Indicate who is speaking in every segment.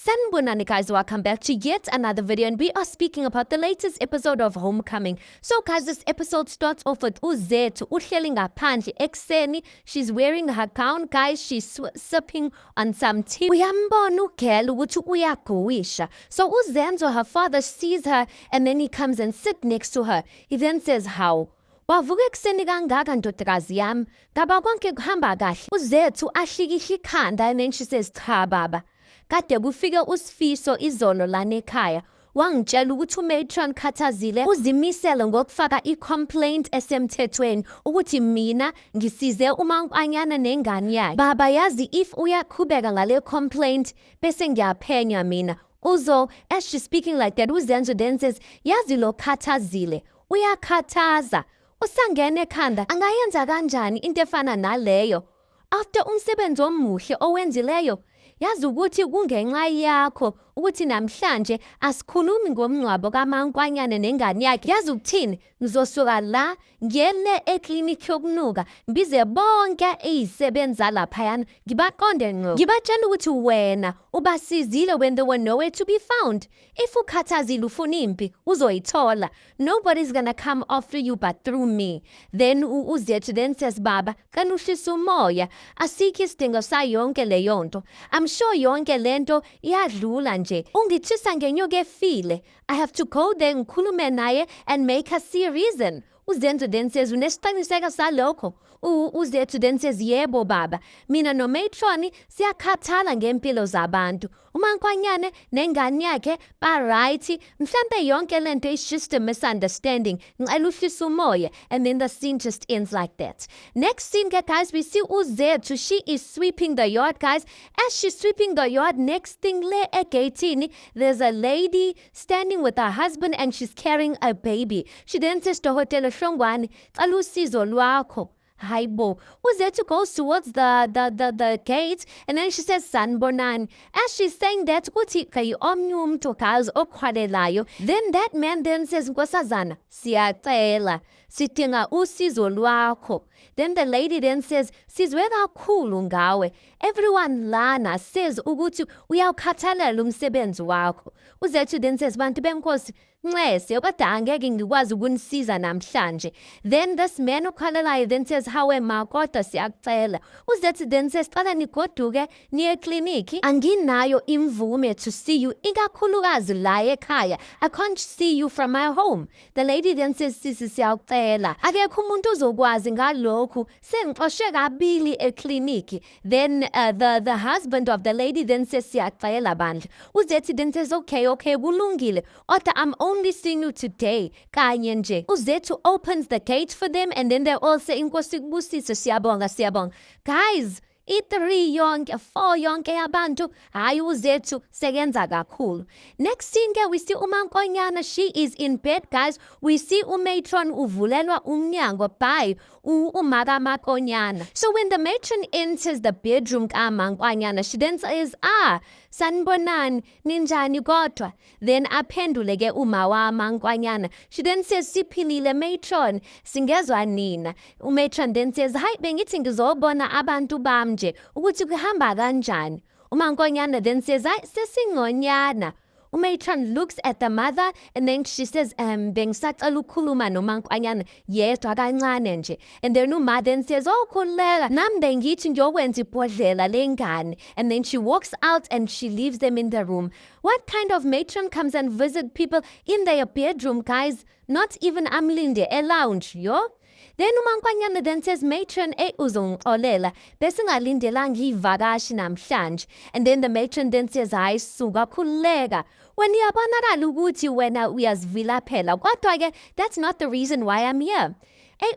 Speaker 1: Sanibonani guys, welcome back to yet another video, and we are speaking about the latest episode of Homecoming. So guys, this episode starts off with uZethu uhleli ngaphandle ekuseni. She's wearing her gown, guys. She's sipping on some tea. Uyambona ugel ukuthi uyagowisha. So uZenzo, her father, sees her and then he comes and sits next to her. He then says, "How? Wavuka ekuseni kangaka ndodakazi yami, ngaba konke kuhamba kahle?" uZethu ahlikihla ikhanda and then she says, "Cha baba. Kade kufike uSifiso izolo lana ekhaya. Wangitshela ukuthi uMatron Khathazile uzimisele ngokufaka i-complaint esemthethweni ukuthi mina ngisize uMaNkwanyana nengane yakhe. Baba yazi if uyaqhubeka ngale complaint bese ngiyaphenya mina." Uzo, as she's speaking like that, uZenzo then says, "Yazi lo Khathazile uyakhathaza. Usangene ekhanda angayenza kanjani into efana naleyo? After umsebenzi omuhle owenzileyo, yazi ukuthi kungenxa yakho ukuthi namhlanje asikhulumi ngomncwabo kaMaNkwanyana nengane yakhe. Yazi ukuthini? Ngizosuka la ngiyele eklinikhi yokunuka ngibize bonke izisebenza laphayana ngibaqonde ngqo. Ngibatshela ukuthi wena ubasizile when they were nowhere to be found. If ukhathazile ufuna impi uzoyithola. Nobody's gonna come after you but through me." Then uZethu then says, "Baba, kanuhlisa umoya. Asikho isidingo sayonke leyo nto. I'm sure yonke lento iyadlula nje. Ungithisa ngenyoka efile. I have to go there ngikhulume naye and make her see a reason." uZenzo then says, "Unesiqiniseko salokho?" uZethu then says, "Yebo baba. Mina noMatron siyakhathala ngempilo zabantu. uMaNkwanyane nengane yakhe ba-right. Mhlambe yonke lento is just a misunderstanding. Ngicela uhlise umoya." And then the scene just ends like that. Next scene, guys, we see uZethu. She is sweeping the yard, guys. As she's sweeping the yard, next thing le egate, there's a lady standing with her husband and she's carrying a baby. She then says to Hotela Shongwani, "Cela usizo lwakho." Haibo. uZethu goes towards the gate and then she says, "Sanibonani." As she's saying that, uthi kayi omnye umuntu guys okhwalelayo. Then that man then says, "Nkosazana, siyacela, sidinga usizo lwakho." Then the lady then says, "Sizwe kakhulu ngawe. Everyone lana says ukuthi uyawukhathalela umsebenzi wakho." uZethu then says, "Bantu benkosi, Nxese, kodwa angeke ngikwazi ukunisiza namhlanje." Then this man okhalelayo then says, "Hawe ma, kodwa siyakucela." uZethu then says, "Cela nigoduke niye ekliniki. Anginayo imvume to see you, ikakhulukazi la ekhaya. I can't see you from my home." The lady then says, "Sisi siyakucela. Akekho umuntu uzokwazi ngalokhu. Sengixoshwe kabili ekliniki." Then the husband of the lady then says, "Siyakucela bandla." uZethu then says, okay, kulungile. Kodwa I'm only seeing you today. Kanye nje. uZethu opens the gate for them and then they're all saying, "Nkosi kubusise, siyabonga, siyabonga." Guys, i-3 yonke, 4 yonke yabantu, hayi uZethu sekenza kakhulu. Next scene ke, we see uMaNkwanyana. She is in bed, guys. We see uMatron uvulelwa umnyango by uMakaMakonyana. So when the matron enters the bedroom kaMaNkwanyana, she then says, "Sanibonani, ninjani kodwa?" Then aphendule ke uma waMaNkwanyana. She then says, "Siphilile matron, singezwa nina." uMatron then says, "Hayi, bengithi ngizobona abantu bami nje ukuthi kuhamba kanjani." uMaNkwanyana then says, "Hayi, sesingonyana." uMatron looks at the mother and then she says, "Bengisacela ukukhuluma noMaNkwanyana yedwa kancane nje." And then uma then says, "Oh, khuleka, nami bengithi ngiyokwenza ibhodlela lengane." And then she walks out and she leaves them in the room. What kind of matron comes and visit people in their bedroom, guys? Not even Amlinde, a lounge, yo? Then uMaNkwanyana then says, "Matron, uzongixolela bese ngalindelanga ivakashi namhlanje." And then the matron then says, "Hayi suka, khuleka. Wena iyabonakala ukuthi wena uyazivilaphela. Kodwa ke that's not the reason why I'm here.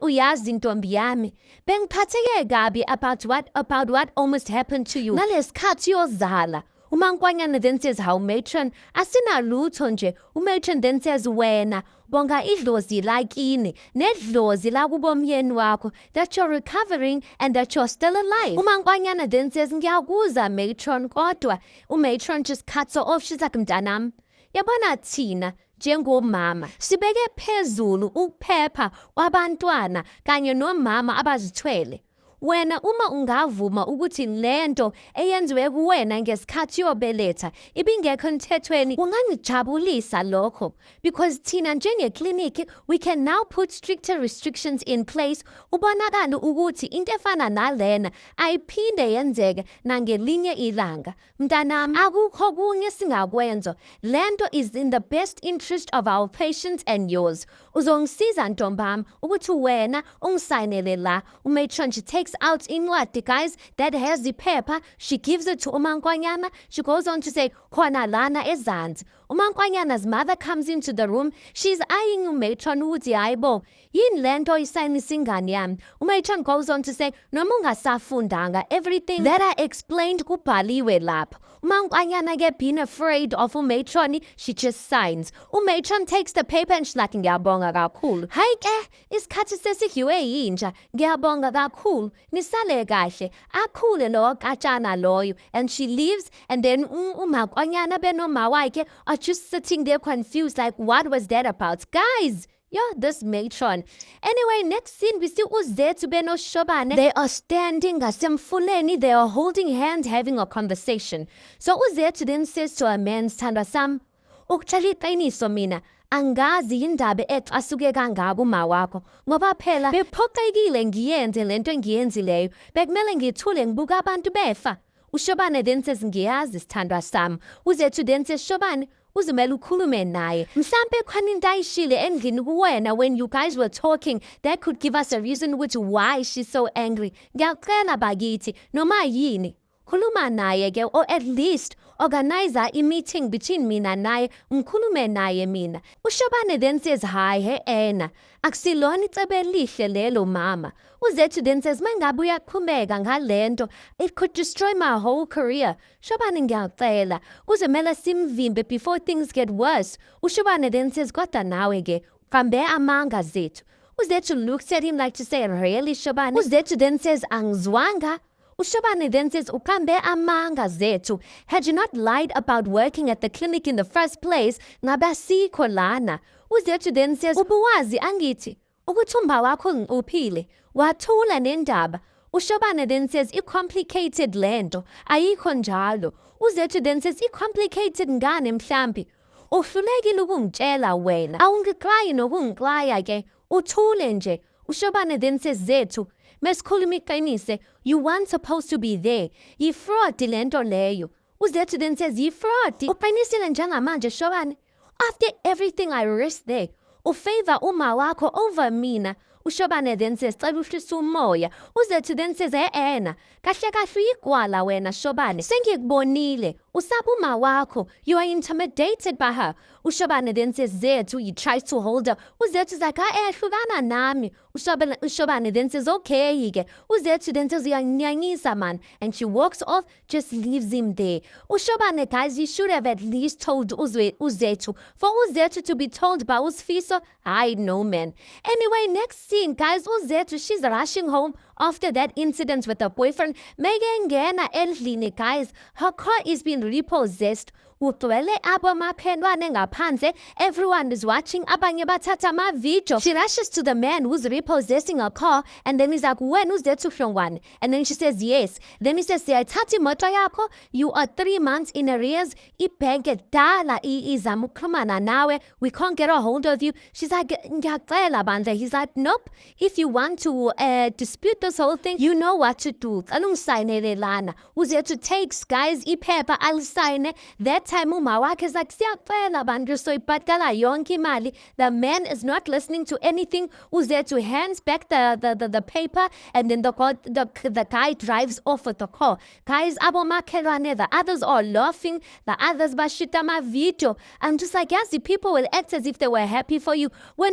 Speaker 1: Uyazi ntombi yami, bengiphatheke kabi about what almost happened to you ngalesikhathi yozala." uMaNkwanyana then says, "Hawu matron, asinalutho nje." uMatron then says, "Wena bonga idlozi lakini nedlozi lakubomyeni wakho that you're recovering and that you're still alive." uMaNkwanyana then says, "Ngiyakuza matron," kodwa uMatron just cuts her off. She's like, "Mntanami, yabona thina njengomama sibeke phezulu ukuphepha kwabantwana kanye nomama abazithwele. wena uma ungavuma ukuthi lento eyenziwe kuwena ngesikhathi yobeletha ibingekho emthethweni kungangijabulisa lokho, because thina njengekliniki we can now put stricter restrictions in place ubonakala ukuthi into efana nalena ayiphinde yenzeke nangelinye ilanga. Mntanami, akukho kunye singakwenza. Lento is in the best interest of our patients and yours. Uzongisiza ntombami ukuthi wena ungisayinele la. Umatron, she takes out incwadi, guys, that has the paper. She gives it to uMaNkwanyana. She goes on to say, khona lana ezansi. uMaNkwanyana's mother comes into the room. She's eyeing umatron ukuthi hayibo, yini lento isayinisa ingane yami. Umatron goes on to say, noma ungasafundanga, everything that I explained kubhaliwe lapha. uMaNkwanyana ke being afraid of umatron, she just signs. Umatron takes the paper and she's like, ngiyabonga kakhulu. Hayi ke, isikhathi sesihiwe yinja. Ngiyabonga kakhulu. Nisale kahle. Akhule lo katshana loyo. And she leaves, and then uMaNkwanyana benoma wakhe are just sitting there confused, like, what was that about? Guys, yeah, this matron. Anyway, next scene, we see uZethu benoShobane. They are standing ngasemfuleni. They are holding hands, having a conversation. So uZethu then says to a man, Thandwa Sam, ukutshela iqiniso mina, angazi indaba asuke kangaka uma wakho ngoba phela bephoqekile ngiyenze lento engiyenzileyo, bekumele ngithule ngibuka abantu befa. uShobane then says, ngiyazi Sithandwa Sam. uZethu then says, Shobane, uzimele ukhulume naye. Mhlambe khona into ayishile endlini kuwena when you guys were talking that could give us a reason which why she's so angry. Ngiyacela bakithi noma yini khuluma naye ke, or at least organize a meeting between mina naye, ngikhulume naye mina. uShobane then says, hayi he Ena, akusilona icebo elihle lelo mama. uZethu then says, mangabe uyaqhubeka ngalento, it could destroy my whole career. Shobane, ngiyacela uzomela simvimbe before things get worse. uShobane then says, kodwa nawe ke qambe amanga Zethu. uZethu looks at him like to say, really Shobane? uZethu then says, angizwanga. uShobane then says, uqambe amanga Zethu. Had you not lied about working at the clinic in the first place, ngabe asikho lana. uZethu then says, ubuwazi angithi ukuthi umba wakho ngiuphile, wathula nendaba. uShobane then says, i-complicated lento, ayikho njalo. uZethu then says, i-complicated ngane mhlambi. Uhlulekile ukungitshela wena, awungixwayi nokungixwaya ke, uthule nje. uShobane then says, Zethu, mesikhuluma iqinise, you weren't supposed to be there. Yi-fraud lento leyo. uZethu then says, yi-fraud? Uqinisile njengamanje Shobane? After everything I risked there, ufavor uma wakho over mina. uShobane then says, cela uhlise umoya. uZethu then says, Ena, kahle kahle uyigwala wena Shobane. Sengikubonile, usaba uma wakho. You are intimidated by her. uShobane then says, Zethu, he tries to hold her. uZethu's like, hlukana nami. uShobane then says, okay ke. uZethu then says, uyangiyangisa man. And she walks off, just leaves him there. uShobane, guys, he should have at least told uZethu. For uZethu to be told by uSfiso, I know, man. Anyway, next scene, guys, uZethu, she's rushing home after that incident with her boyfriend. Megengena endlini, guys. Her car is being repossessed. Ugcwele abomaphenwane ngaphandle. Everyone is watching. Abanye bathatha ama-video. She rushes to the man who's repossessing her car, and then he's like, when uZethu Hlongwane? And then she says, yes. Then he says, siyayithatha imoto yakho. You are 3 months in arrears. Ibhenke dala izama ukuxhumana nawe. We can't get a hold of you. She's like, ngiyacela bandla. He's like, nope. If you want to dispute this whole thing, you know what to do. Alungisayinele lana. uZethu takes, guys, iphepha alisayine. That time uma wakhe is like, siyacela bandla, soyibhadala yonke imali. The man is not listening to anything. uZethu hands back the paper, and then the guy drives off with the car. Guys, abomakhelwane, the others are laughing. The others bashita ma video. I'm just like, yes, the people will act as if they were happy for you. Were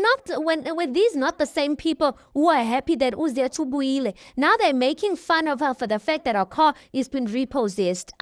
Speaker 1: these not the same people who are happy that uZethu buile? Now they're making fun of her for the fact that her car is been repossessed.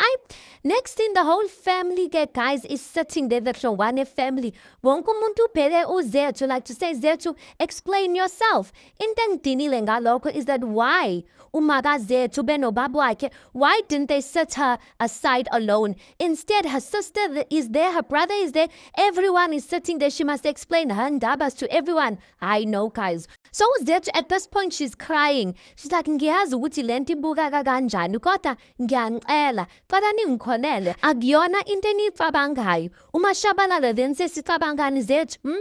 Speaker 1: Next in the whole family family, guys, is sitting there, the Hlongwane family. Wonke umuntu ubheke uZethu, like to say, Zethu, explain yourself. Into engidinile ngalokho is that why uma kaZethu benobaba wakhe, why didn't they sit her aside alone? Instead, her sister is there, her brother is there, everyone is sitting there. She must explain her ndabas to everyone. I know, guys. So uZethu, at this point, she's crying. She's like, ngiyazi ukuthi lento ibukeka kanjani, kodwa ngiyangicela, kodwa ningikholele, akuyona into eniyicabangayo. UMashabalala then sesicabangani Zethu?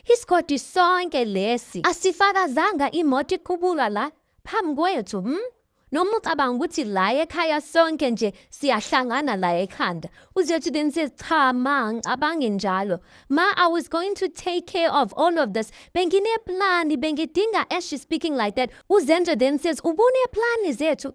Speaker 1: Isigodi sonke lesi asifakazanga imoto iqhubula la phambi kwethu. Noma ucabanga ukuthi la ekhaya sonke nje siyahlangana la ekhanda. uZethu then says, cha ma, ngicabangi njalo. Ma, I was going to take care of all of this. Bengineplani, bengidinga, as she's speaking like that. uZenja then says, ubuneplani Zethu?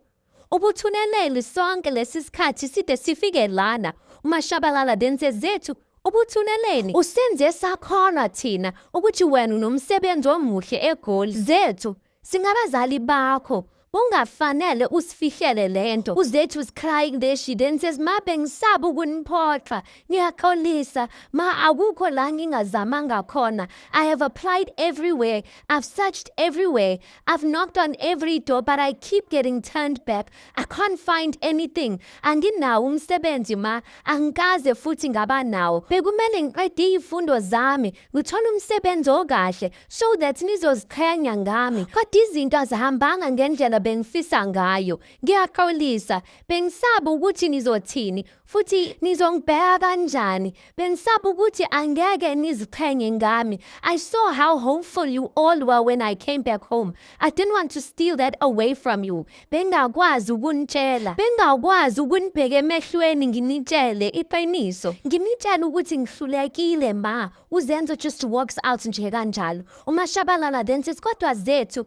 Speaker 1: Ubuthunelele sonke lesi sikhathi side sifike lana. uMashabalala then says, Zethu, ubuthuneleni usenze sakhona thina ukuthi wena unomsebenzi omuhle eGoli. Zethu, singabazali bakho, ungafanele usifihlele lento. uZethu was crying there. She then says, ma, bengisaba ukuniphoxa, ngiyakholisa, ma, akukho la ngingazamanga khona. I have applied everywhere, I've searched everywhere, I've knocked on every door, but I keep getting turned back. I can't find anything. Anginawo umsebenzi ma, angikaze futhi ngaba nawo. Bekumele ngiqede izifundo zami, ngithole umsebenzi okahle, so that nizoziqhenya ngami. Kodwa izinto azihambanga ngendlela bengifisa ngayo. Ngiyaqolisa, bengisaba ukuthi nizothini, futhi nizongibheka kanjani. Bengisaba ukuthi angeke niziqhenye ngami. I saw how hopeful you all were when I came back home. I didn't want to steal that away from you. Bengakwazi ukunitshela, bengakwazi ukunibheka emehlweni nginitshele iqiniso. Nginitshela ukuthi ngihlulekile ma. uZenzo just walks out nje kanjalo. uMashabalala then says, kodwa Zethu,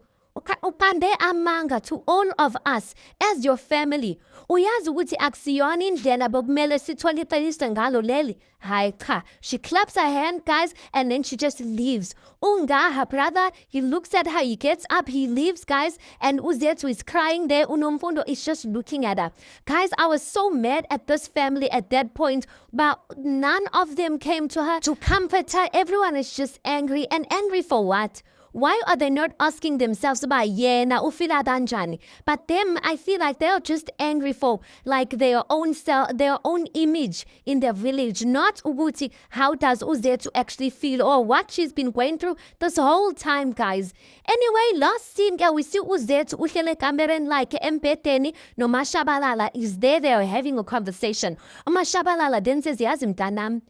Speaker 1: upande amanga to all of us as your family. Uyazi ukuthi akusiyona indlela bokumele sithole iqiniso ngalo leli. Hayi cha. She claps her hand, guys, and then she just leaves. Her brother, he looks at her, he gets up, he leaves, guys, and uZethu is crying there. uNomfundo is just looking at her. Guys, I was so mad at this family at that point, but none of them came to her to comfort her. Everyone is just angry, and angry for what? Why are they not asking themselves about yena ufila kanjani? But them, I feel like they are just angry for like their own self, their own image in their village. Not ukuthi how does uZethu actually feel or what she's been going through this whole time, guys. Anyway, last scene, we see uZethu uhlele kamereni like embedeni noMashabalala is there. They are having a conversation. uMashabalala then says, yazi mntanami,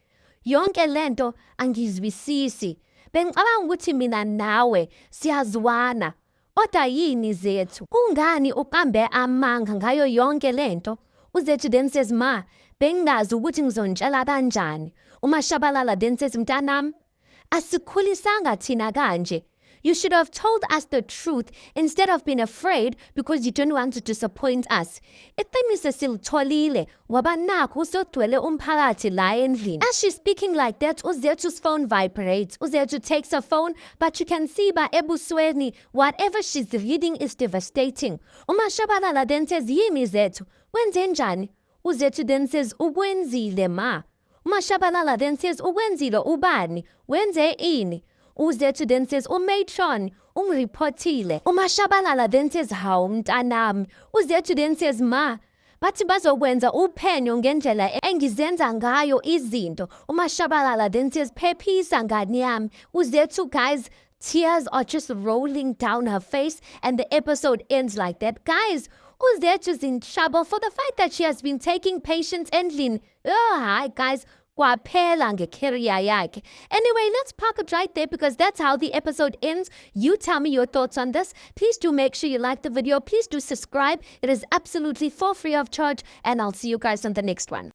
Speaker 1: yonke lento angizwisisi. Bengicabanga ukuthi mina nawe siyazwana. Kodwa yini Zethu? Kungani uqambe amanga ngayo yonke lento? uZethu then says, ma, bengazi ukuthi ngizontshela kanjani. uMashabalala then says, mntanami, asikhulisanga thina kanje. You should have told us the truth instead of being afraid because you don't want to disappoint us. Iqiniso silitholile, waba nakho usogcwele umphakathi la endlini. As she's speaking like that, uZethu's phone vibrates. uZethu takes her phone, but you can see by ebusweni, whatever she's reading is devastating. uMashabalala then says, yini Zethu? Wenze njani? uZethu then says, ukwenzile ma. uMashabalala then says, ukwenzile ubani? Wenze ini? uZethu then says, uMatron, ungiripotile. uMashabalala then says, hawu mntanami. uZethu then says, ma, bathi bazokwenza uphenyo ngendlela engizenza ngayo izinto. uMashabalala then says, phephisa ngani yami. uZethu, guys, tears are just rolling down her face and the episode ends like that. Guys, uZethu's in trouble for the fact that she has been taking patients endlini. Oh, hi, guys. Kwaphela ngecareer yakhe. Anyway, let's park it right there because that's how the episode ends. You tell me your thoughts on this. Please do make sure you like the video. Please do subscribe. It is absolutely for free of charge. And I'll see you guys on the next one.